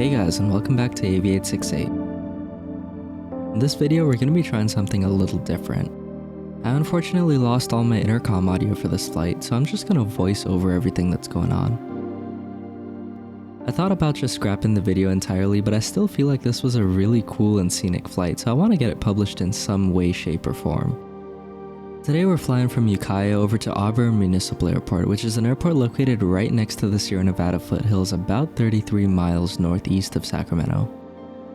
Hey guys, and welcome back to Aviate68. In this video, we're going to be trying something a little different. I unfortunately lost all my intercom audio for this flight, so I'm just going to voice over everything that's going on. I thought about just scrapping the video entirely, but I still feel like this was a really cool and scenic flight, so I want to get it published in some way, shape, or form. Today we're flying from Ukiah over to Auburn Municipal Airport, which is an airport located right next to the Sierra Nevada foothills about 33 miles northeast of Sacramento.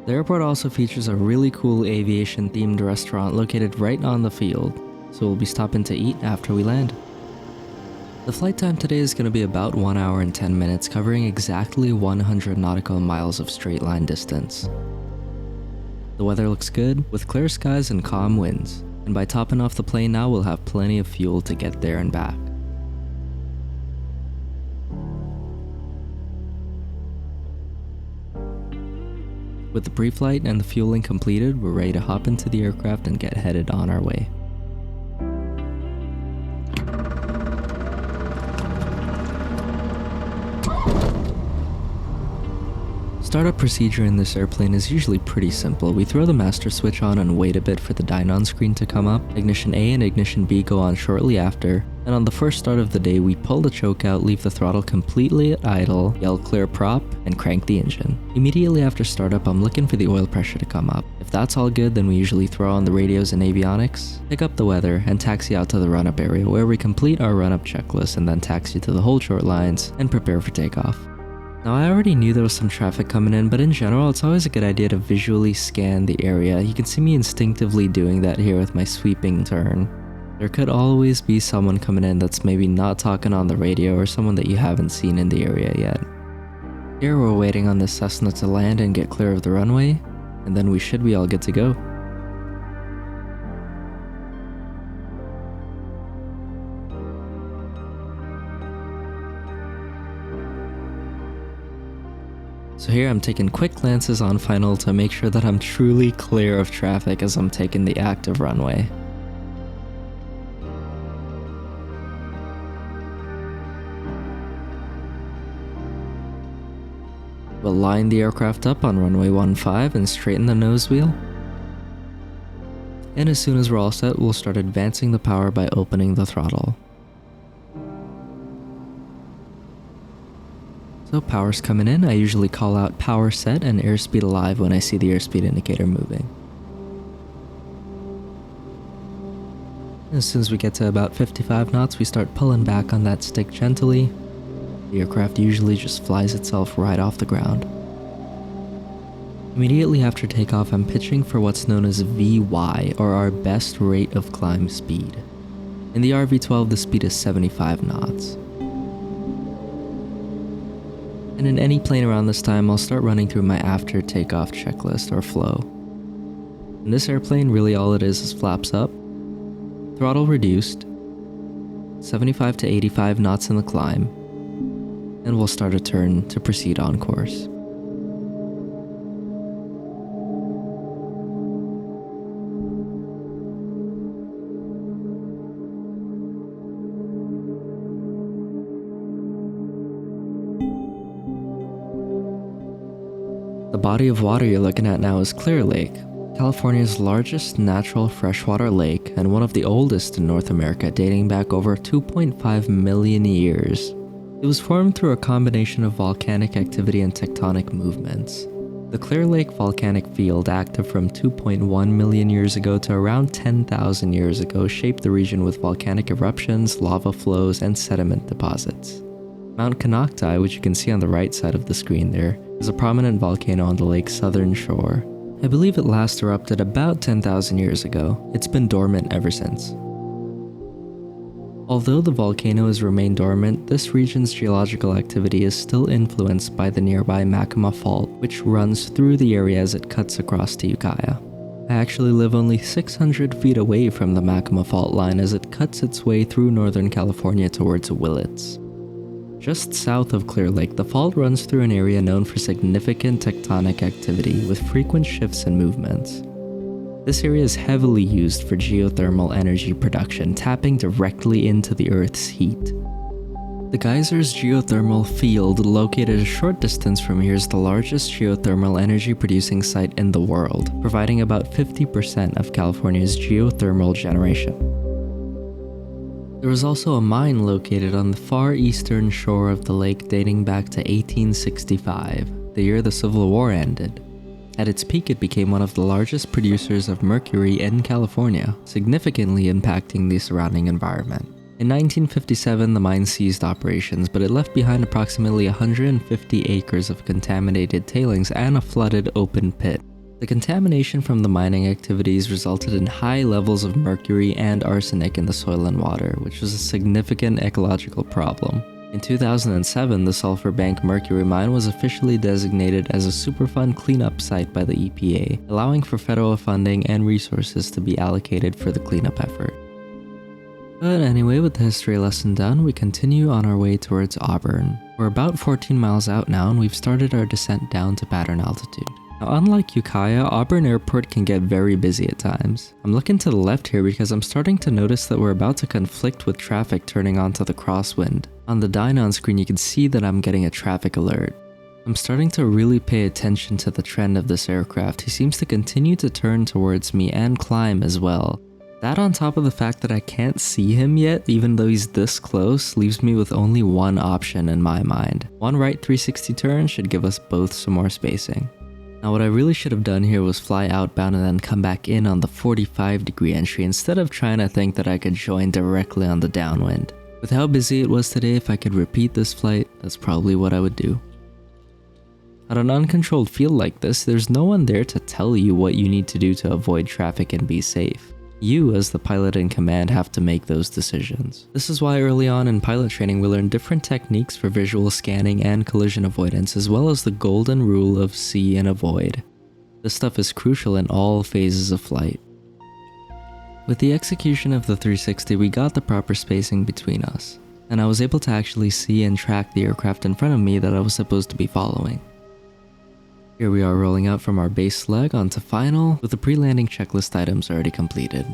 The airport also features a really cool aviation-themed restaurant located right on the field, so we'll be stopping to eat after we land. The flight time today is going to be about 1 hour and 10 minutes, covering exactly 100 nautical miles of straight line distance. The weather looks good, with clear skies and calm winds. And by topping off the plane now, we'll have plenty of fuel to get there and back. With the pre-flight and the fueling completed, we're ready to hop into the aircraft and get headed on our way. Startup procedure in this airplane is usually pretty simple. We throw the master switch on and wait a bit for the dyno screen to come up. Ignition A and Ignition B go on shortly after, and on the first start of the day we pull the choke out, leave the throttle completely at idle, yell clear prop, and crank the engine. Immediately after startup, I'm looking for the oil pressure to come up. If that's all good, then we usually throw on the radios and avionics, pick up the weather, and taxi out to the run-up area where we complete our run-up checklist and then taxi to the hold short lines and prepare for takeoff. Now I already knew there was some traffic coming in, but in general it's always a good idea to visually scan the area. You can see me instinctively doing that here with my sweeping turn. There could always be someone coming in that's maybe not talking on the radio or someone that you haven't seen in the area yet. Here we're waiting on this Cessna to land and get clear of the runway, and then we should be all good to go. So here I'm taking quick glances on final to make sure that I'm truly clear of traffic as I'm taking the active runway. We'll line the aircraft up on runway 15 and straighten the nose wheel. And as soon as we're all set, we'll start advancing the power by opening the throttle. So power's coming in. I usually call out power set and airspeed alive when I see the airspeed indicator moving. As soon as we get to about 55 knots, we start pulling back on that stick gently. The aircraft usually just flies itself right off the ground. Immediately after takeoff, I'm pitching for what's known as VY, or our best rate of climb speed. In the RV-12, the speed is 75 knots. And in any plane around this time, I'll start running through my after takeoff checklist or flow. In this airplane, really all it is flaps up, throttle reduced, 75 to 85 knots in the climb, and we'll start a turn to proceed on course. The body of water you're looking at now is Clearlake, California's largest natural freshwater lake and one of the oldest in North America, dating back over 2.5 million years. It was formed through a combination of volcanic activity and tectonic movements. The Clearlake volcanic field, active from 2.1 million years ago to around 10,000 years ago, shaped the region with volcanic eruptions, lava flows, and sediment deposits. Mount KUKI, which you can see on the right side of the screen there, is a prominent volcano on the lake's southern shore. I believe it last erupted about 10,000 years ago. It's been dormant ever since. Although the volcano has remained dormant, this region's geological activity is still influenced by the nearby Magma Fault, which runs through the area as it cuts across to Ukiah. I actually live only 600 feet away from the Magma Fault line as it cuts its way through Northern California towards Willits. Just south of Clearlake, the fault runs through an area known for significant tectonic activity with frequent shifts and movements. This area is heavily used for geothermal energy production, tapping directly into the Earth's heat. The Geysers geothermal field, located a short distance from here, is the largest geothermal energy producing site in the world, providing about 50% of California's geothermal generation. There was also a mine located on the far eastern shore of the lake dating back to 1865, the year the Civil War ended. At its peak, it became one of the largest producers of mercury in California, significantly impacting the surrounding environment. In 1957, the mine ceased operations, but it left behind approximately 150 acres of contaminated tailings and a flooded open pit. The contamination from the mining activities resulted in high levels of mercury and arsenic in the soil and water, which was a significant ecological problem. In 2007, the Sulphur Bank mercury mine was officially designated as a Superfund cleanup site by the EPA, allowing for federal funding and resources to be allocated for the cleanup effort. But anyway, with the history lesson done, we continue on our way towards Auburn. We're about 14 miles out now, and we've started our descent down to pattern altitude. Now, unlike Ukiah, Auburn Airport can get very busy at times. I'm looking to the left here because I'm starting to notice that we're about to conflict with traffic turning onto the crosswind. On the dyno screen, you can see that I'm getting a traffic alert. I'm starting to really pay attention to the trend of this aircraft. He seems to continue to turn towards me and climb as well. That, on top of the fact that I can't see him yet, even though he's this close, leaves me with only one option in my mind. One right 360 turn should give us both some more spacing. Now, what I really should have done here was fly outbound and then come back in on the 45-degree entry instead of trying to think that I could join directly on the downwind. With how busy it was today, if I could repeat this flight, that's probably what I would do. At an uncontrolled field like this, there's no one there to tell you what you need to do to avoid traffic and be safe. You, as the pilot in command, have to make those decisions. This is why early on in pilot training we learn different techniques for visual scanning and collision avoidance, as well as the golden rule of see and avoid. This stuff is crucial in all phases of flight. With the execution of the 360, we got the proper spacing between us, and I was able to actually see and track the aircraft in front of me that I was supposed to be following. Here we are rolling out from our base leg onto final, with the pre-landing checklist items already completed.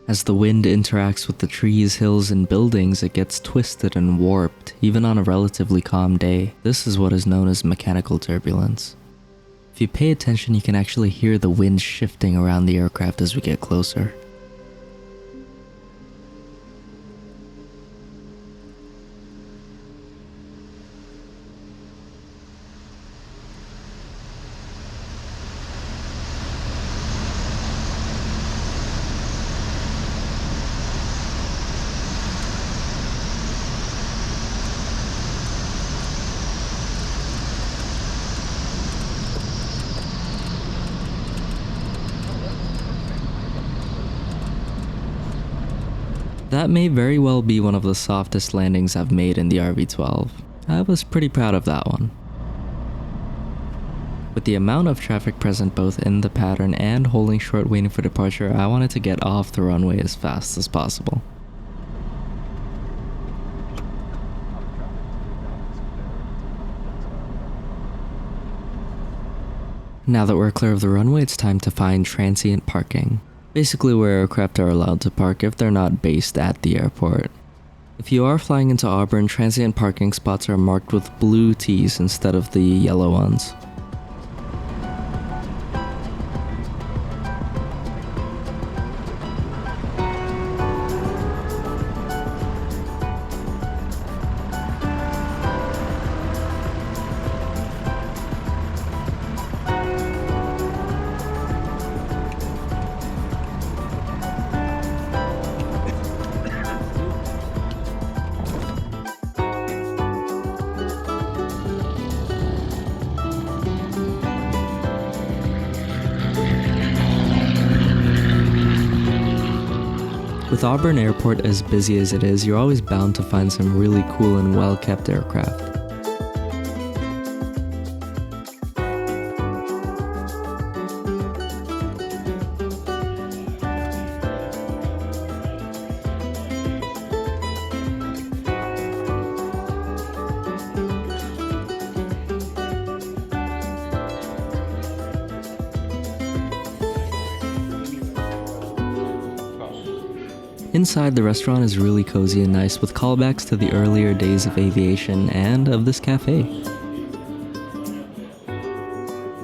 As the wind interacts with the trees, hills, and buildings, it gets twisted and warped, even on a relatively calm day. This is what is known as mechanical turbulence. If you pay attention, you can actually hear the wind shifting around the aircraft as we get closer. That may very well be one of the softest landings I've made in the RV-12. I was pretty proud of that one. With the amount of traffic present both in the pattern and holding short waiting for departure, I wanted to get off the runway as fast as possible. Now that we're clear of the runway, it's time to find transient parking. Basically where aircraft are allowed to park if they're not based at the airport. If you are flying into Auburn, transient parking spots are marked with blue T's instead of the yellow ones. With Auburn Airport as busy as it is, you're always bound to find some really cool and well-kept aircraft. Inside, the restaurant is really cozy and nice with callbacks to the earlier days of aviation and of this cafe.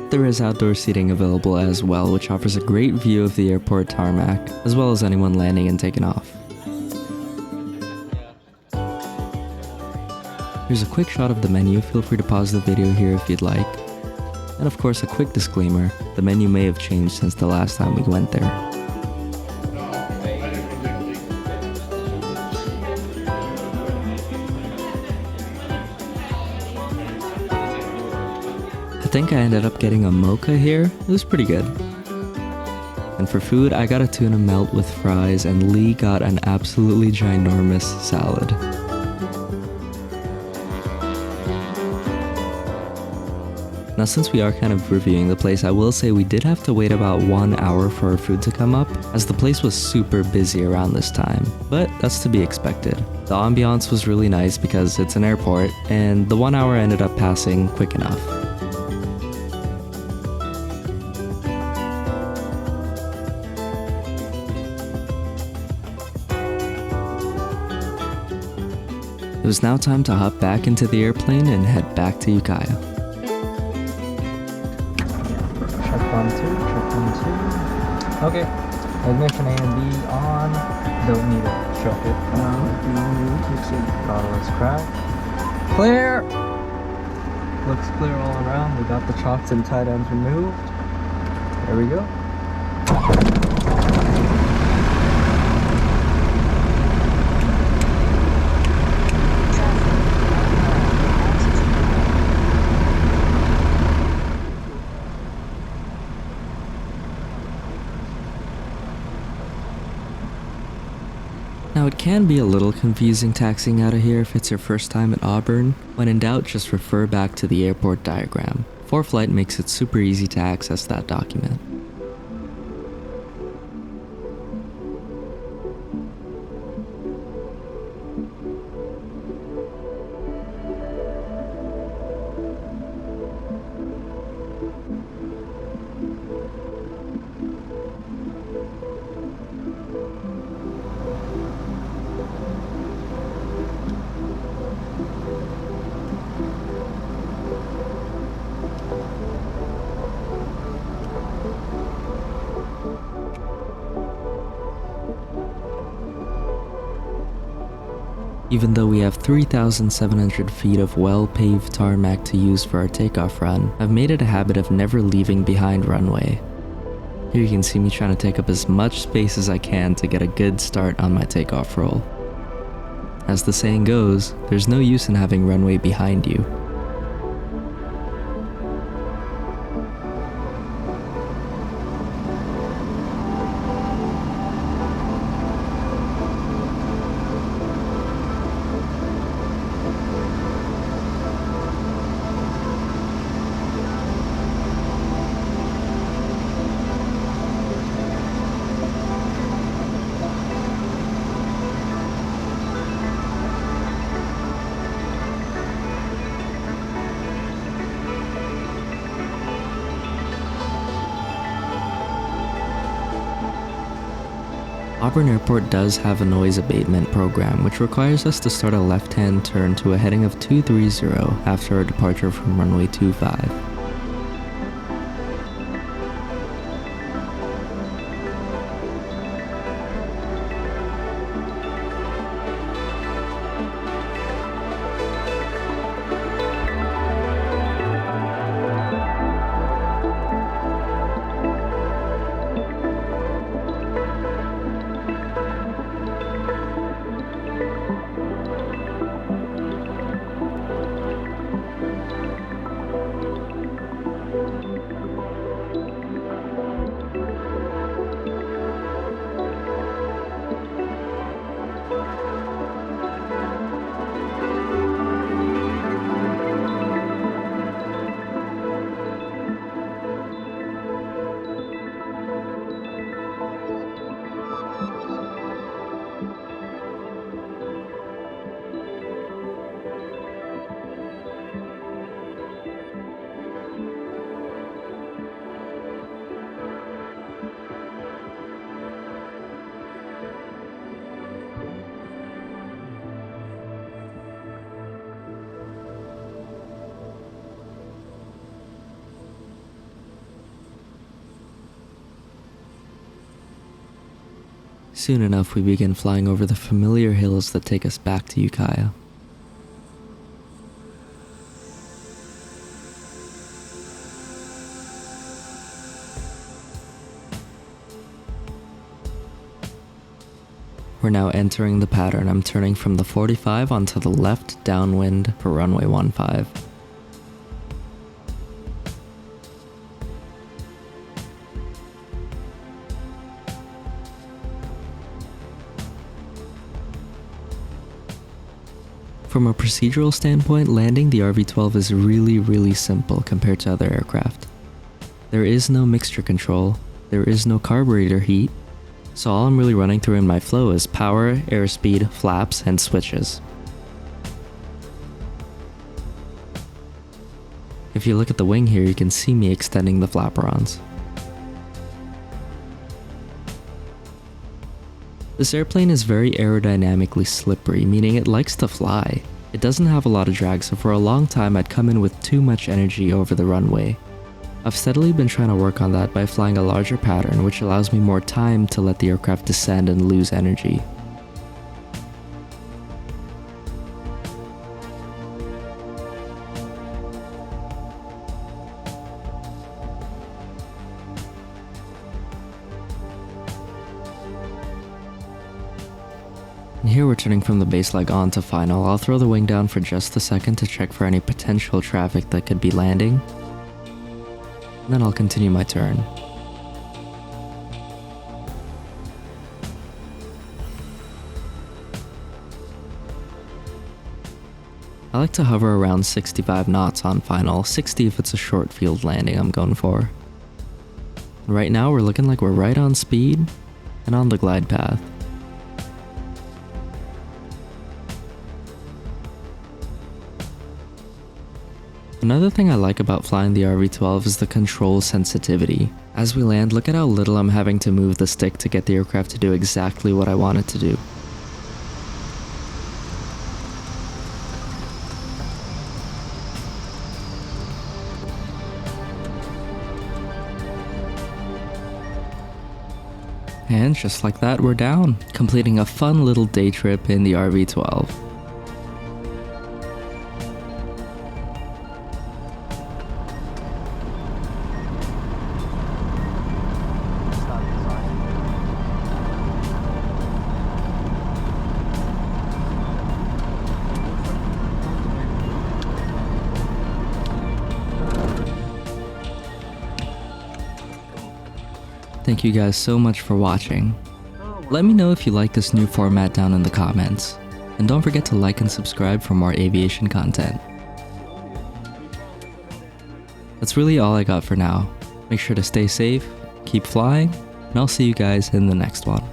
There is outdoor seating available as well, which offers a great view of the airport tarmac, as well as anyone landing and taking off. Here's a quick shot of the menu, feel free to pause the video here if you'd like. And of course, a quick disclaimer, the menu may have changed since the last time we went there. I think I ended up getting a mocha here. It was pretty good. And for food, I got a tuna melt with fries and Lee got an absolutely ginormous salad. Now since we are kind of reviewing the place, I will say we did have to wait about 1 hour for our food to come up, as the place was super busy around this time, but that's to be expected. The ambiance was really nice because it's an airport, and the 1 hour ended up passing quick enough. It was now time to hop back into the airplane and head back to Ukiah. Check 1, 2, check 1, 2. Okay, ignition A and B on. Don't need to choke it. Throttle is cracked. Clear! Looks clear all around. We got the chocks and tight ends removed. There we go. Now it can be a little confusing taxiing out of here if it's your first time at Auburn. When in doubt, just refer back to the airport diagram. ForeFlight makes it super easy to access that document. Even though we have 3,700 feet of well-paved tarmac to use for our takeoff run, I've made it a habit of never leaving behind runway. Here you can see me trying to take up as much space as I can to get a good start on my takeoff roll. As the saying goes, there's no use in having runway behind you. Auburn Airport does have a noise abatement program, which requires us to start a left-hand turn to a heading of 230 after our departure from runway 25. Soon enough, we begin flying over the familiar hills that take us back to Ukiah. We're now entering the pattern. I'm turning from the 45 onto the left downwind for runway 15. From a procedural standpoint, landing the RV-12 is really simple compared to other aircraft. There is no mixture control, there is no carburetor heat, so all I'm really running through in my flow is power, airspeed, flaps, and switches. If you look at the wing here, you can see me extending the flaperons. This airplane is very aerodynamically slippery, meaning it likes to fly. It doesn't have a lot of drag, so for a long time I'd come in with too much energy over the runway. I've steadily been trying to work on that by flying a larger pattern, which allows me more time to let the aircraft descend and lose energy. And here we're turning from the base leg on to final. I'll throw the wing down for just a second to check for any potential traffic that could be landing. And then I'll continue my turn. I like to hover around 65 knots on final, 60 if it's a short field landing I'm going for. Right now we're looking like we're right on speed and on the glide path. Another thing I like about flying the RV-12 is the control sensitivity. As we land, look at how little I'm having to move the stick to get the aircraft to do exactly what I want it to do. And just like that, we're down, completing a fun little day trip in the RV-12. Thank you guys so much for watching. Let me know if you like this new format down in the comments. And don't forget to like and subscribe for more aviation content. That's really all I got for now. Make sure to stay safe, keep flying, and I'll see you guys in the next one.